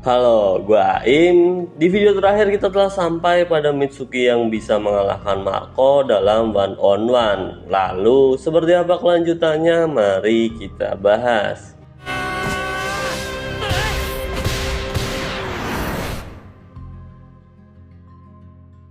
Halo, gua Aim. Di video terakhir kita telah sampai pada Mitsuki yang bisa mengalahkan Marco dalam one on one. Lalu, seperti apa kelanjutannya? Mari kita bahas.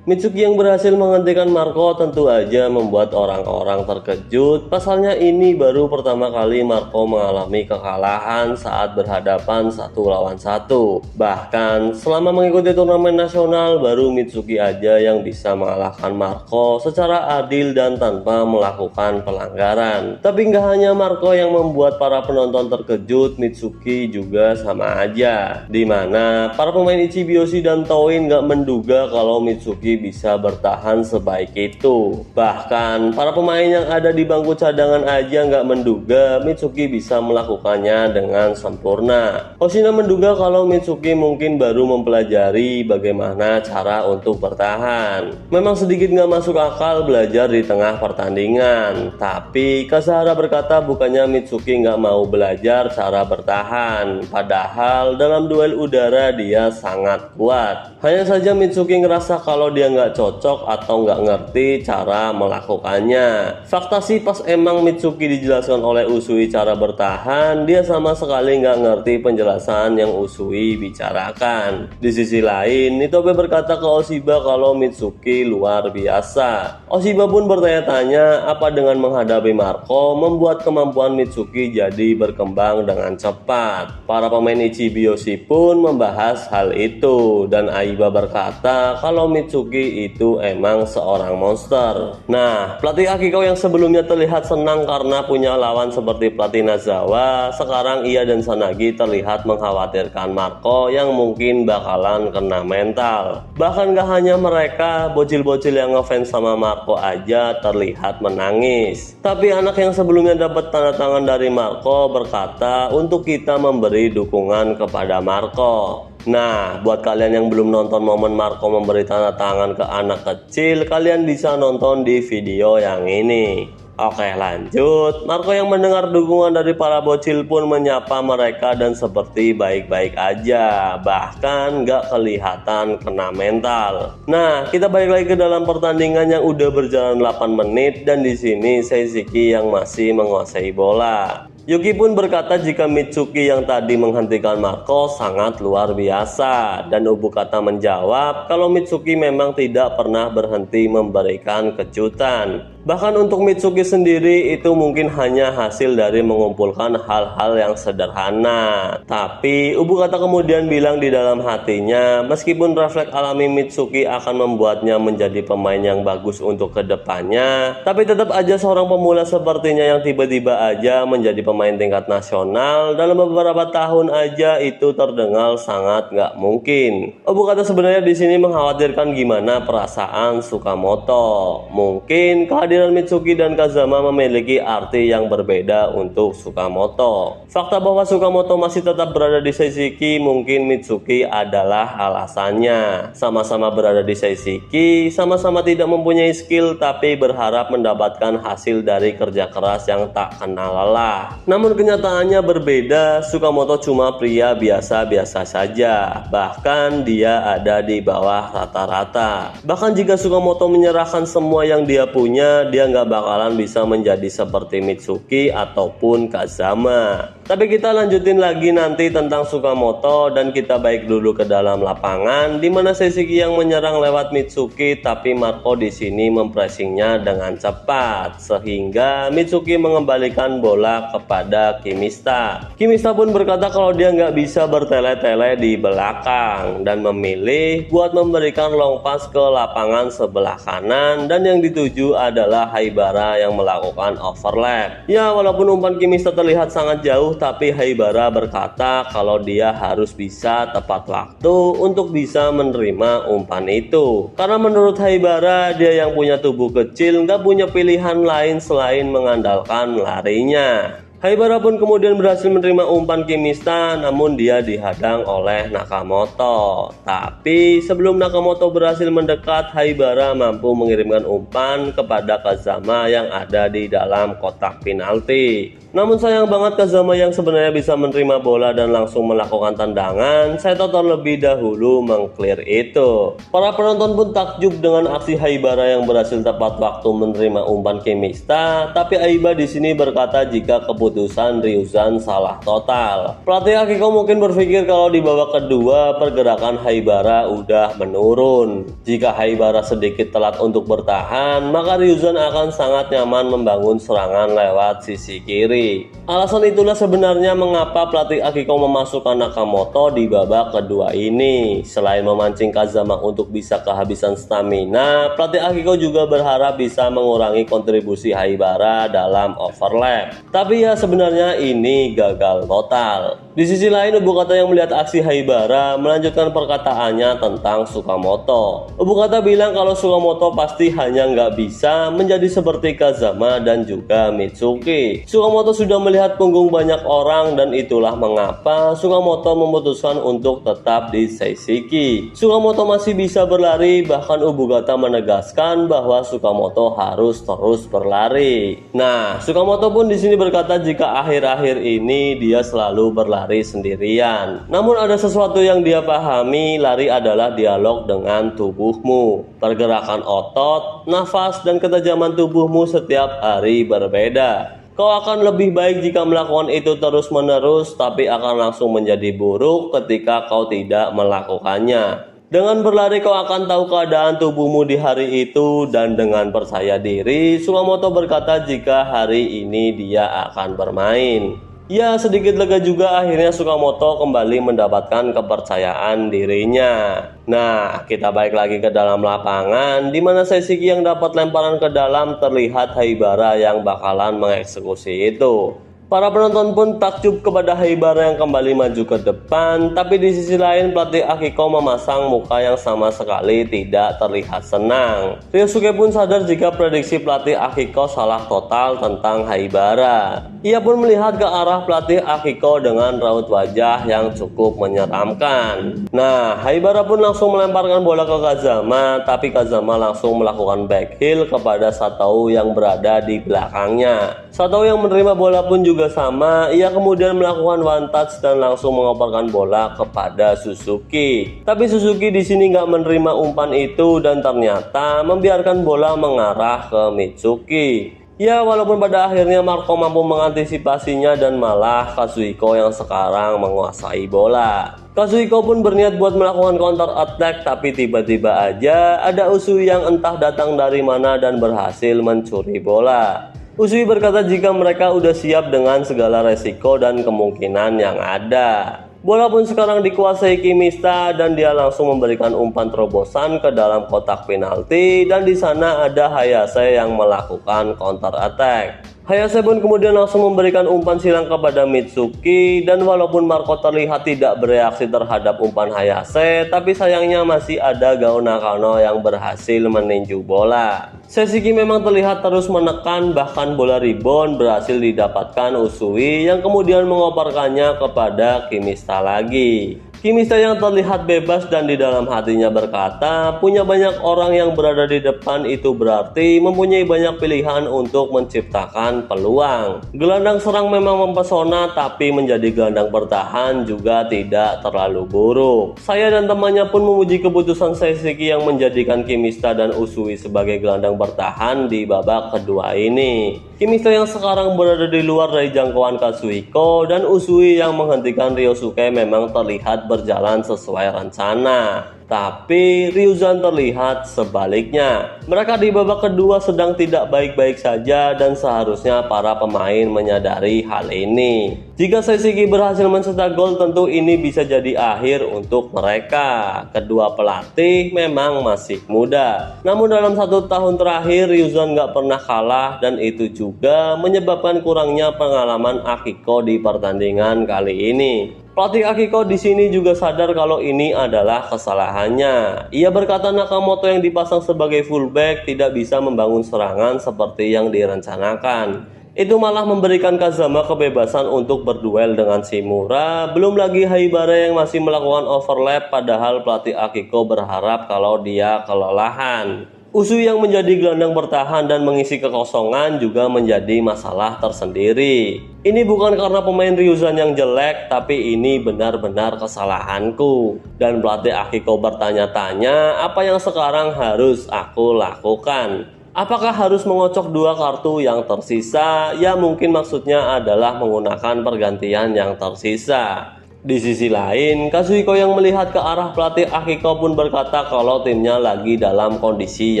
Mitsuki yang berhasil menghentikan Marco tentu aja membuat orang-orang terkejut. Pasalnya ini baru pertama kali Marco mengalami kekalahan saat berhadapan satu lawan satu. Bahkan selama mengikuti turnamen nasional baru Mitsuki aja yang bisa mengalahkan Marco secara adil dan tanpa melakukan pelanggaran. Tapi nggak hanya Marco yang membuat para penonton terkejut, Mitsuki juga sama aja. Dimana para pemain Ichibiyoshi dan Touin nggak menduga kalau Mitsuki bisa bertahan sebaik itu. Bahkan para pemain yang ada di bangku cadangan aja nggak menduga Mitsuki bisa melakukannya dengan sempurna. Hoshina menduga kalau Mitsuki mungkin baru mempelajari bagaimana cara untuk bertahan. Memang sedikit nggak masuk akal belajar di tengah pertandingan. Tapi Kasahara berkata bukannya Mitsuki nggak mau belajar cara bertahan. Padahal dalam duel udara dia sangat kuat. Hanya saja Mitsuki ngerasa kalau dia nggak cocok atau nggak ngerti cara melakukannya. Fakta sih pas emang Mitsuki dijelaskan oleh Usui cara bertahan, dia sama sekali nggak ngerti penjelasan yang Usui bicarakan. Di sisi lain, Nitobe berkata ke Oshiba kalau Mitsuki luar biasa. Oshiba pun bertanya-tanya apa dengan menghadapi Marco membuat kemampuan Mitsuki jadi berkembang dengan cepat. Para pemain Ichibiyoshi pun membahas hal itu dan Aiba berkata kalau Mitsuki itu emang seorang monster. Nah, pelatih Akiko yang sebelumnya terlihat senang karena punya lawan seperti pelatih Nazawa, sekarang ia dan Sanagi terlihat mengkhawatirkan Marco yang mungkin bakalan kena mental. Bahkan gak hanya mereka, bocil-bocil yang ngefans sama Marco aja terlihat menangis. Tapi anak yang sebelumnya dapat tanda tangan dari Marco berkata untuk kita memberi dukungan kepada Marco. Nah, buat kalian yang belum nonton momen Marco memberi tanda tangan ke anak kecil, kalian bisa nonton di video yang ini. Oke, lanjut. Marco yang mendengar dukungan dari para bocil pun menyapa mereka dan seperti baik-baik aja, bahkan gak kelihatan kena mental. Nah, kita balik lagi ke dalam pertandingan yang udah berjalan 8 menit dan di sini Seishiki yang masih menguasai bola. Yuki pun berkata jika Mitsuki yang tadi menghentikan Marco sangat luar biasa, dan Ubukata menjawab kalau Mitsuki memang tidak pernah berhenti memberikan kejutan. Bahkan untuk Mitsuki sendiri itu mungkin hanya hasil dari mengumpulkan hal-hal yang sederhana. Tapi Ubukata kemudian bilang di dalam hatinya, meskipun refleks alami Mitsuki akan membuatnya menjadi pemain yang bagus untuk kedepannya, tapi tetap aja seorang pemula sepertinya yang tiba-tiba aja menjadi pemain tingkat nasional dalam beberapa tahun aja itu terdengar sangat nggak mungkin. Ubukata sebenarnya di sini mengkhawatirkan gimana perasaan Tsukamoto. Mungkin kehadiran Mitsuki dan Kazama memiliki arti yang berbeda untuk Tsukamoto. Fakta bahwa Tsukamoto masih tetap berada di Seishiki mungkin Mitsuki adalah alasannya. Sama-sama berada di Seishiki, sama-sama tidak mempunyai skill tapi berharap mendapatkan hasil dari kerja keras yang tak kenal lelah. Namun kenyataannya berbeda, Tsukamoto cuma pria biasa-biasa saja. Bahkan dia ada di bawah rata-rata. Bahkan jika Tsukamoto menyerahkan semua yang dia punya, dia nggak bakalan bisa menjadi seperti Mitsuki ataupun Kazama. Tapi kita lanjutin lagi nanti tentang Tsukamoto dan kita baik dulu ke dalam lapangan di mana Seishiki yang menyerang lewat Mitsuki, tapi Marco di sini mempressingnya dengan cepat sehingga Mitsuki mengembalikan bola kepada Kimista. Kimista pun berkata kalau dia nggak bisa bertele-tele di belakang dan memilih buat memberikan long pass ke lapangan sebelah kanan dan yang dituju adalah Haibara yang melakukan overlap. Ya, walaupun umpan Kimista terlihat sangat jauh, tapi Haibara berkata kalau dia harus bisa tepat waktu untuk bisa menerima umpan itu. Karena menurut Haibara, dia yang punya tubuh kecil nggak punya pilihan lain selain mengandalkan larinya. Haibara pun kemudian berhasil menerima umpan Kimista, namun dia dihadang oleh Nakamoto. Tapi sebelum Nakamoto berhasil mendekat, Haibara mampu mengirimkan umpan kepada Kazama yang ada di dalam kotak penalti. Namun sayang banget Kazama yang sebenarnya bisa menerima bola dan langsung melakukan tendangan, Saito terlebih dahulu mengclear itu. Para penonton pun takjub dengan aksi Haibara yang berhasil tepat waktu menerima umpan Kimista, tapi Aiba di sini berkata jika keputusan Ryuzan salah total. Pelatih Akiko mungkin berpikir kalau di babak kedua pergerakan Haibara udah menurun. Jika Haibara sedikit telat untuk bertahan, maka Ryuzan akan sangat nyaman membangun serangan lewat sisi kiri. Alasan itulah sebenarnya mengapa pelatih Akiko memasukkan Nakamoto di babak kedua ini. Selain memancing Kazama untuk bisa kehabisan stamina, pelatih Akiko juga berharap bisa mengurangi kontribusi Haibara dalam overlap. Tapi ya sebenarnya ini gagal total. Di sisi lain, Ubukata yang melihat aksi Haibara melanjutkan perkataannya tentang Sukamoto. Ubukata bilang kalau Sukamoto pasti hanya nggak bisa menjadi seperti Kazama dan juga Mitsuki. Sukamoto sudah melihat punggung banyak orang dan itulah mengapa Sukamoto memutuskan untuk tetap di Seishiki. Sukamoto masih bisa berlari, bahkan Ubukata menegaskan bahwa Sukamoto harus terus berlari. Nah, Sukamoto pun di sini berkata jika akhir-akhir ini dia selalu berlari sendirian. Namun ada sesuatu yang dia pahami, lari adalah dialog dengan tubuhmu. Pergerakan otot, nafas, dan ketajaman tubuhmu setiap hari berbeda. Kau akan lebih baik jika melakukan itu terus-menerus, tapi akan langsung menjadi buruk ketika kau tidak melakukannya. Dengan berlari kau akan tahu keadaan tubuhmu di hari itu, dan dengan percaya diri, Sukamoto berkata jika hari ini dia akan bermain. Ya, sedikit lega juga akhirnya Sukamoto kembali mendapatkan kepercayaan dirinya. Nah, kita balik lagi ke dalam lapangan, di mana Seishiki yang dapat lemparan ke dalam terlihat Haibara yang bakalan mengeksekusi itu. Para penonton pun takjub kepada Haibara yang kembali maju ke depan, tapi di sisi lain pelatih Akiko memasang muka yang sama sekali tidak terlihat senang. Ryosuke pun sadar jika prediksi pelatih Akiko salah total tentang Haibara. Ia pun melihat ke arah pelatih Akiko dengan raut wajah yang cukup menyeramkan. Nah, Haibara pun langsung melemparkan bola ke Kazama, tapi Kazama langsung melakukan backheel kepada Satou yang berada di belakangnya. Satou yang menerima bola pun juga sama, ia kemudian melakukan one touch dan langsung mengoperkan bola kepada Suzuki. Tapi Suzuki di sini nggak menerima umpan itu dan ternyata membiarkan bola mengarah ke Mitsuki. Ya, walaupun pada akhirnya Marco mampu mengantisipasinya dan malah Kazuhiko yang sekarang menguasai bola. Kazuhiko pun berniat buat melakukan counter attack, tapi tiba-tiba aja ada Usui yang entah datang dari mana dan berhasil mencuri bola. Usui berkata jika mereka udah siap dengan segala resiko dan kemungkinan yang ada. Bola pun sekarang dikuasai Kimista dan dia langsung memberikan umpan terobosan ke dalam kotak penalti dan di sana ada Hayase yang melakukan counter attack. Hayase pun kemudian langsung memberikan umpan silang kepada Mitsuki dan walaupun Marco terlihat tidak bereaksi terhadap umpan Hayase, tapi sayangnya masih ada Gao Nakano yang berhasil meninju bola. Seishiki memang terlihat terus menekan, bahkan bola rebound berhasil didapatkan Usui yang kemudian mengoperkannya kepada Kimista lagi. Kimista yang terlihat bebas dan di dalam hatinya berkata, punya banyak orang yang berada di depan itu berarti mempunyai banyak pilihan untuk menciptakan peluang. Gelandang serang memang mempesona, tapi menjadi gelandang bertahan juga tidak terlalu buruk. Saya dan temannya pun memuji keputusan Seishiki yang menjadikan Kimista dan Usui sebagai gelandang bertahan di babak kedua ini. Kimista yang sekarang berada di luar dari jangkauan Kazuhiko dan Usui yang menghentikan Ryosuke memang terlihat berjalan sesuai rencana. Tapi Ryuzan terlihat sebaliknya. Mereka di babak kedua sedang tidak baik-baik saja dan seharusnya para pemain menyadari hal ini. Jika Seishiki berhasil mencetak gol, tentu ini bisa jadi akhir untuk mereka. Kedua pelatih memang masih muda. Namun dalam 1 tahun terakhir Ryuzan nggak pernah kalah dan itu juga menyebabkan kurangnya pengalaman Akiko di pertandingan kali ini. Pelatih Akiko di sini juga sadar kalau ini adalah kesalahannya. Ia berkata Nakamoto yang dipasang sebagai fullback tidak bisa membangun serangan seperti yang direncanakan. Itu malah memberikan Kazama kebebasan untuk berduel dengan Shimura. Belum lagi Haibara yang masih melakukan overlap, padahal pelatih Akiko berharap kalau dia kelelahan. Usui yang menjadi gelandang bertahan dan mengisi kekosongan juga menjadi masalah tersendiri. Ini bukan karena pemain Ryuzan yang jelek, tapi ini benar-benar kesalahanku. Dan pelatih Akiko bertanya-tanya apa yang sekarang harus aku lakukan. Apakah harus mengocok 2 kartu yang tersisa? Ya mungkin maksudnya adalah menggunakan pergantian yang tersisa. Di sisi lain, Kazuhiko yang melihat ke arah pelatih Akiko pun berkata kalau timnya lagi dalam kondisi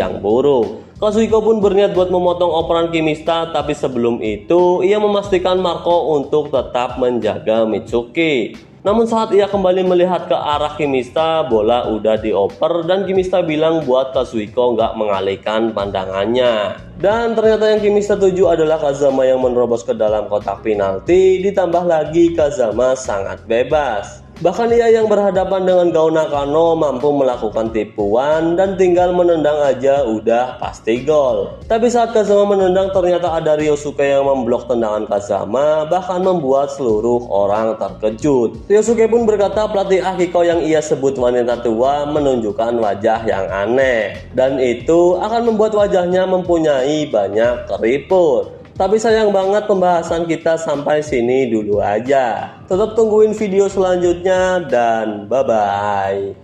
yang buruk. Kazuhiko pun berniat buat memotong operan Kimista, tapi sebelum itu ia memastikan Marco untuk tetap menjaga Mitsuki. Namun saat ia kembali melihat ke arah Kimista, bola udah dioper dan Kimista bilang buat Kazuhiko nggak mengalihkan pandangannya. Dan ternyata yang Kimista tuju adalah Kazama yang menerobos ke dalam kotak penalti, ditambah lagi Kazama sangat bebas. Bahkan ia yang berhadapan dengan Gao Nakano mampu melakukan tipuan dan tinggal menendang aja udah pasti gol. Tapi saat Kazama menendang ternyata ada Ryosuke yang memblok tendangan Kazama, bahkan membuat seluruh orang terkejut. Ryosuke pun berkata pelatih Akiko yang ia sebut wanita tua menunjukkan wajah yang aneh, dan itu akan membuat wajahnya mempunyai banyak keriput. Tapi sayang banget pembahasan kita sampai sini dulu aja. Tetap tungguin video selanjutnya dan bye-bye.